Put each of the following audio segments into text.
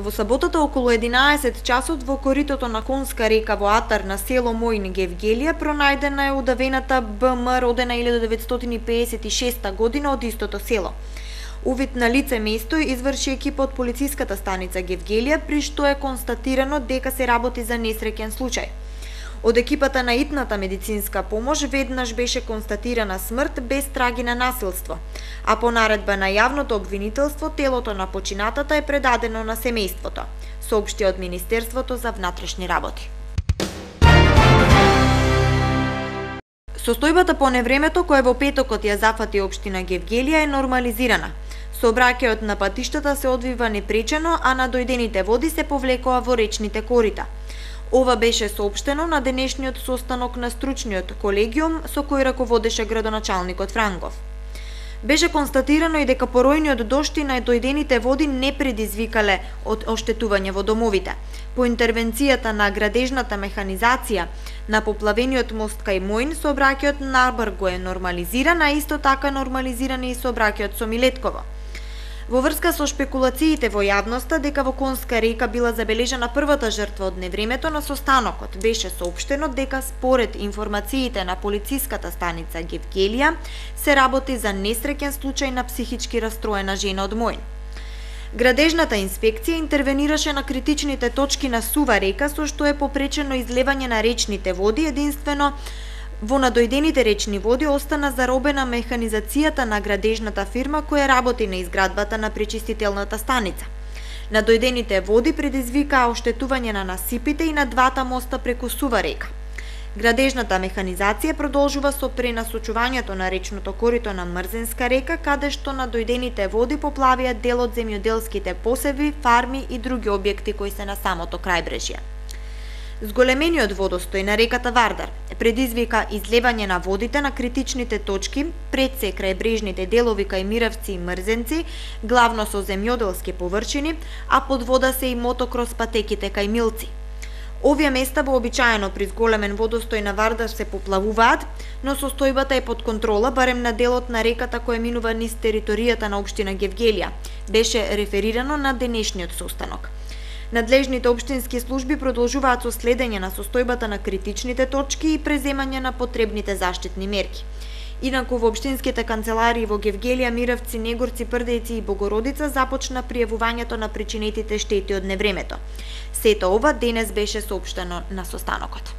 Во саботата околу 11 часот во коритото на конска река во атар на село Мојн Гевгелија пронајдена е удавената БМ родена 1956 година од истото село. Увид на лице место изврши екипа од полициската станица Гевгелија, при што е констатирано дека се работи за несреќен случај. Од екипата на итната медицинска помош веднаш беше констатирана смрт без траги на насилство, а по наредба на јавното обвинителство телото на починатата е предадено на семејството, соопшти од Министерството за внатрешни работи. Состојбата по невремето кое во петокот ја зафати општина Гевгелија е нормализирана. Сообраќајот на патиштата се одвива непречено, а надојдените води се повлекоа во речните корита. Ова беше соопштено на денешниот состанок на стручниот колегиум со кој раководеше градоначалникот Франгов. Беше констатирано и дека поројниот дожд и надојдените води не предизвикале од оштетување во домовите. По интервенцијата на градежната механизација на поплавениот мост кај Мојн, сообраќајот на Брго е нормализиран, а исто така нормализиран и сообраќајот со Милетково. Во врска со шпекулациите во јавноста дека во Конска река била забележана првата жртва од невремето, на состанокот беше соопштено дека според информациите на полициската станица Гевгелија се работи за несреќен случај на психички растроена жена од Мојн. Градежната инспекција интервенираше на критичните точки на сува река, со што е попречено излевање на речните води. Единствено во надојдените речни води остана заробена механизацијата на градежната фирма која работи на изградбата на пречистителната станица. Надојдените води предизвикаа оштетување на насипите и на двата моста преку сува река. Градежната механизација продолжува со пренасочувањето на речното корито на Мрзенска река, каде што надојдените води поплавија дел од земјоделските посеви, фарми и други објекти кои се на самото крајбрежје. Зголемениот водостој на реката Вардар предизвика излевање на водите на критичните точки пред се крај брежните делови кај Миравци и Мрзенци, главно со земјоделски површини, а под вода се и мотокрос патеките кај Милци. Овие места вообичаено при зголемен водостој на Вардар се поплавуваат, но состојбата е под контрола барем на делот на реката која минува низ територијата на општина Гевгелија, беше реферирано на денешниот состанок. Надлежните општински служби продолжуваат со следење на состојбата на критичните точки и преземање на потребните заштитни мерки. Инаку во општинските канцеларии во Гевгелија, Миравци, Негорци, Прдејци и Богородица започна пријавувањето на причинетите штети од невремето. Сето ова денес беше соопштено на состанокот.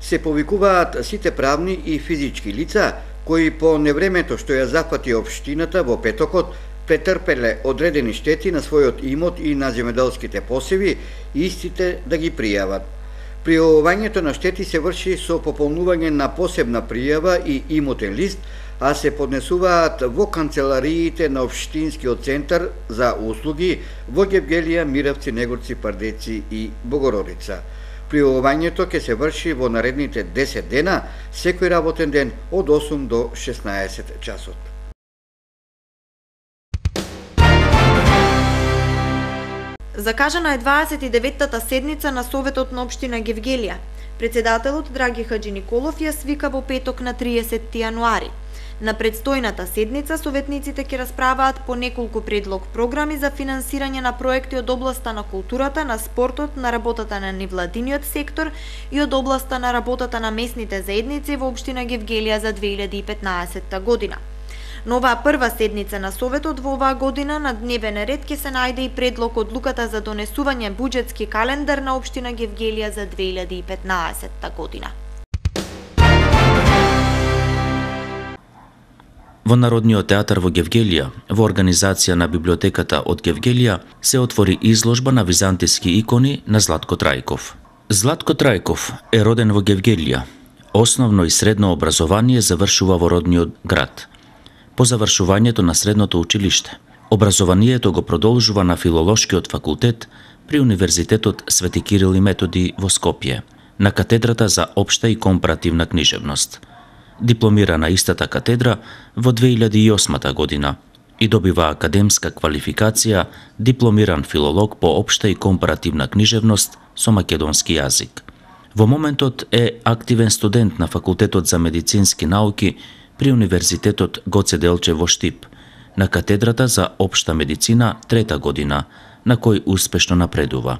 Се повикуваат сите правни и физички лица кои по невремето што ја зафати општината во петокот претрпеле одредени штети на својот имот и на земјоделските посеви, истите да ги пријават. Пријавувањето на штети се врши со пополнување на посебна пријава и имотен лист, а се поднесуваат во канцелариите на општинскиот центар за услуги во Гевгелија, Миравци, Негорци, Прдејци и Богородица. Пријавувањето ќе се врши во наредните 10 дена, секој работен ден од 8 до 16 часот. Закажана е 29-та седница на Советот на општина Гевгелија. Председателот Драги Хаджи Николов ја свика во петок на 30 јануари. На предстојната седница советниците ќе расправаат по неколку предлог програми за финансирање на проекти од областа на културата, на спортот, на работата на невладиниот сектор и од областа на работата на местните заедници во општина Гевгелија за 2015 година. На оваа прва седница на Советот во оваа година на дневен ред ќе се најде и предлог одлуката за донесување буџетски календар на општина Гевгелија за 2015 година. Во Народниот театар во Гевгелија, во организација на библиотеката од Гевгелија, се отвори изложба на византиски икони на Златко Трајков. Златко Трајков е роден во Гевгелија. Основно и средно образование завршува во родниот град. По завршувањето на средното училиште, образованието го продолжува на Филолошкиот факултет при Универзитетот Свети Кирил и Методи во Скопје, на катедрата за општа и компаративна книжевност. Дипломира на истата катедра во 2008 година и добива академска квалификација дипломиран филолог по општа и компаративна книжевност со македонски јазик. Во моментот е активен студент на Факултетот за медицински науки при Универзитетот Гоце Делчев во Штип, на катедрата за општа медицина 3-та година, на кој успешно напредува.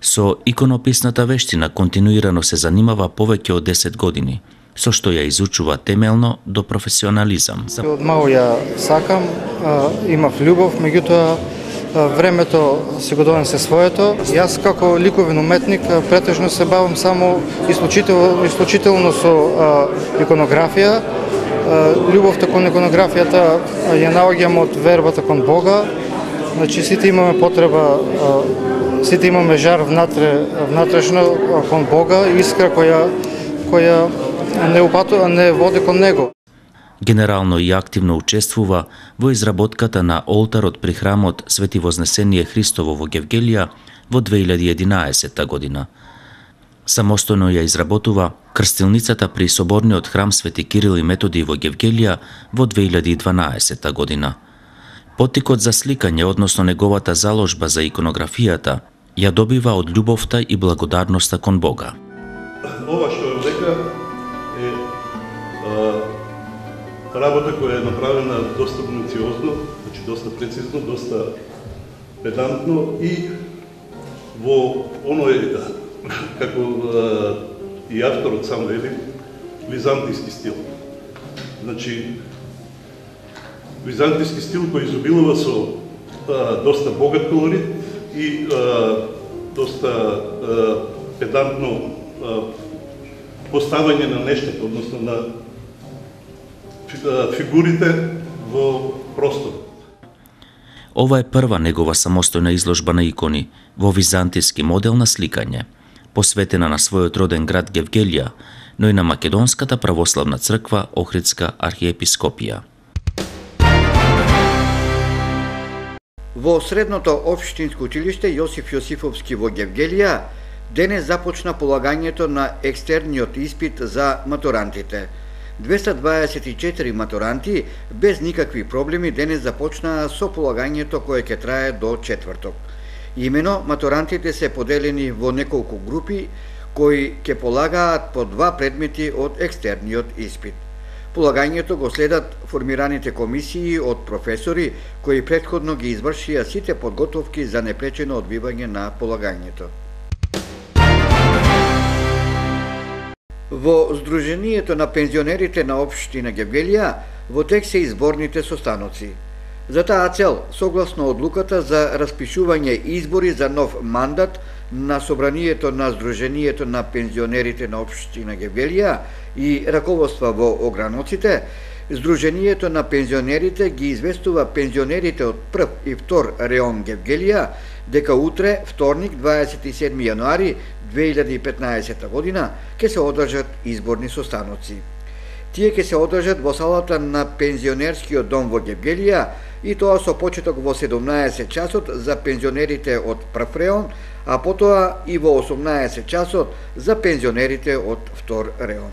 Со иконописната вештина континуирано се занимава повеќе од 10 години, со што ја изучува темелно до професионализам. Од мало ја сакам, имав љубов, меѓутоа времето си го донесе своето. Јас како ликовен уметник претежно се бавам само исклучително со иконографија. Љубовта кон иконографијата ја наоѓам од вербата кон Бога. Значи сите имаме потреба, сите имаме жар внатрешно кон Бога, искра која не води кон него. Генерално и активно учествува во изработката на олтарот при храмот Свети Вознесение Христово во Гевгелија во 2011 година. Самостојно ја изработува крстилницата при соборниот храм Свети Кирил и Методи во Гевгелија во 2012 година. Поттикот за сликање, односно неговата заложба за иконографијата, ја добива од љубовта и благодарноста кон Бога. Ова што е дека е работа која е направена доста минуциозно, значи доста прецизно, доста педантно и во оној, како и авторот сам вели, византијски стил. Значи, византијски стил кој изобилува со доста богат колорит и доста педантно поставање на нештата, односно на фигурите во просторот. Ова е прва негова самостојна изложба на икони во византијски модел на сликање, посветена на својот роден град Гевгелија, но и на Македонската православна црква Охридска архиепископија. Во средното општинско училиште Јосиф Јосифовски во Гевгелија денес започна полагањето на екстерниот испит за матурантите. 224 матуранти без никакви проблеми денес започнаа со полагањето кое ќе трае до четврток. Имено, матурантите се поделени во неколку групи кои ќе полагаат по 2 предмети од екстерниот испит. Полагањето го следат формираните комисии од професори кои претходно ги извршија сите подготовки за непречено одбивање на полагањето. Во Сдруженијето на пензионерите на општина Гевгелија во тек се изборните состаноци. За таа цел, согласно одлуката за распишување избори за нов мандат на собранието на Сдруженијето на пензионерите на општина Гевгелија и раководства во ограноците, Сдруженијето на пензионерите ги известува пензионерите од прв и втор реон Гевгелија дека утре, вторник, 27 јануари 2015 година, ќе се одржат изборни состаноци. Тие ќе се одржат во салата на пензионерскиот дом во Гевгелија и тоа со почеток во 17 часот за пензионерите од прв реон, а потоа и во 18 часот за пензионерите од втор реон.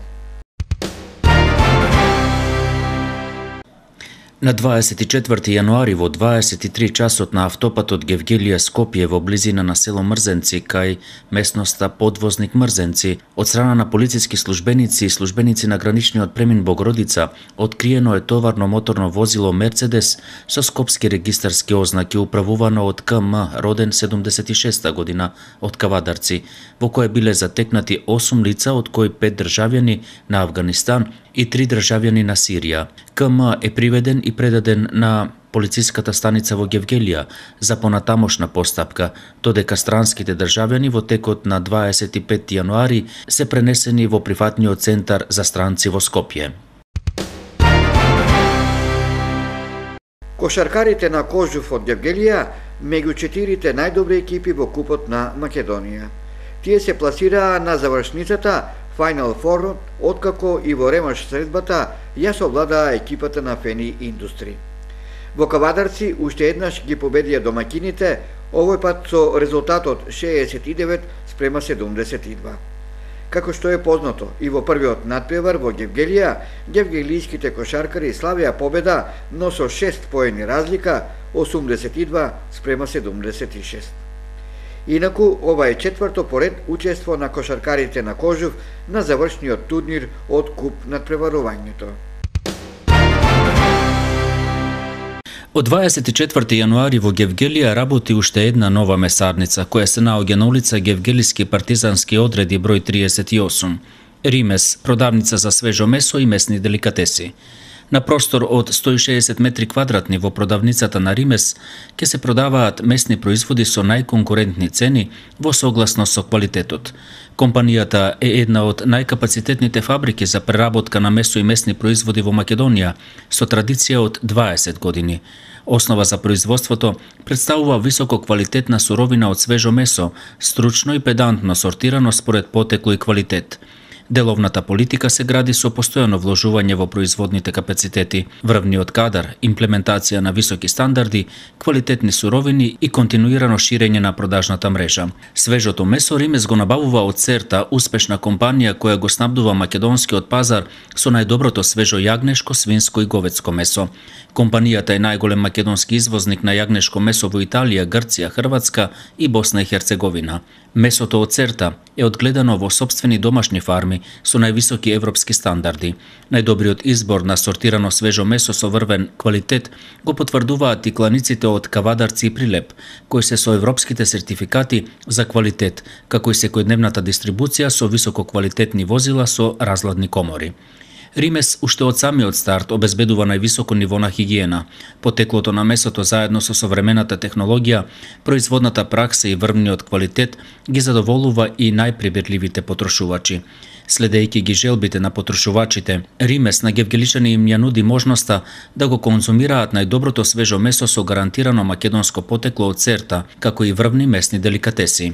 На 24 јануари во 23 часот на автопатот Гевгелија-Скопје во близина на село Мрзенци кај местноста Подвозник Мрзенци од страна на полициски службеници и службеници на граничниот премин Богородица откриено е товарно моторно возило Мерцедес со скопски регистарски ознаки управувано од КМ роден 76 година од Кавадарци, во кое биле затекнати 8 лица од кои 5 државјани на Авганистан и 3 државјани на Сирија. КМ е приведен и предаден на полициската станица во Гевгелија за понатамошна постапка, додека странските државјани во текот на 25 јануари се пренесени во прифатниот центар за странци во Скопје. Кошаркарите на Кожув од Гевгелија меѓу 4 најдобри екипи во Купот на Македонија. Тие се пласираа на завршницата Final Four, откако и во ремаш средбата ја совладаа екипата на Фени Индустри. Во Кавадарци уште еднаш ги победија домакините, овој пат со резултатот 69-72. Како што е познато, и во првиот надпревар во Гевгелија, гевгелијските кошаркари славија победа, но со 6 поени разлика, 82-76. Инаку, ова е четврто поред учество на кошаркарите на Кожув на завршниот турнир од Куп надпреварувањето. Од 24 јануари во Гевгелија работи уште една нова месарница, која се наоѓа на улица Гевгелиски партизански одреди број 38. Римес, продавница за свежо месо и месни деликатеси. На простор од 160 метри квадратни во продавницата на Римес ќе се продаваат месни производи со најконкурентни цени во согласност со квалитетот. Компанијата е една од најкапацитетните фабрики за преработка на месо и месни производи во Македонија, со традиција од 20 години. Основа за производството представува високо квалитетна суровина од свежо месо, стручно и педантно сортирано според потекло и квалитет. Деловната политика се гради со постојано вложување во производните капацитети, врвниот кадар, имплементација на високи стандарди, квалитетни суровини и континуирано ширење на продажната мрежа. Свежото месо Римес го набавува од Церта, успешна компанија која го снабдува македонскиот пазар со најдоброто свежо јагнешко, свинско и говедско месо. Компанијата е најголем македонски извозник на јагнешко месо во Италија, Грција, Хрватска и Босна и Херцеговина. Месото од Церта е одгледано во сопствени домашни фарми со највисоки европски стандарди. Најдобриот избор на сортирано свежо месо со врвен квалитет го потврдуваат и кланиците од Кавадарци и Прилеп, кои се со европските сертификати за квалитет, како и секојдневната дистрибуција со висококвалитетни возила со разладни комори. Римес уште од самиот старт обезбедува највисоко ниво на хигиена. Потеклото на месото заедно со современата технологија, производната пракса и врвниот квалитет ги задоволува и најприбирливите потрошувачи. Следејќи ги желбите на потрошувачите, Римес на гевгеличани им ја нуди можноста да го конзумираат најдоброто свежо месо со гарантирано македонско потекло од Церта, како и врвни месни деликатеси.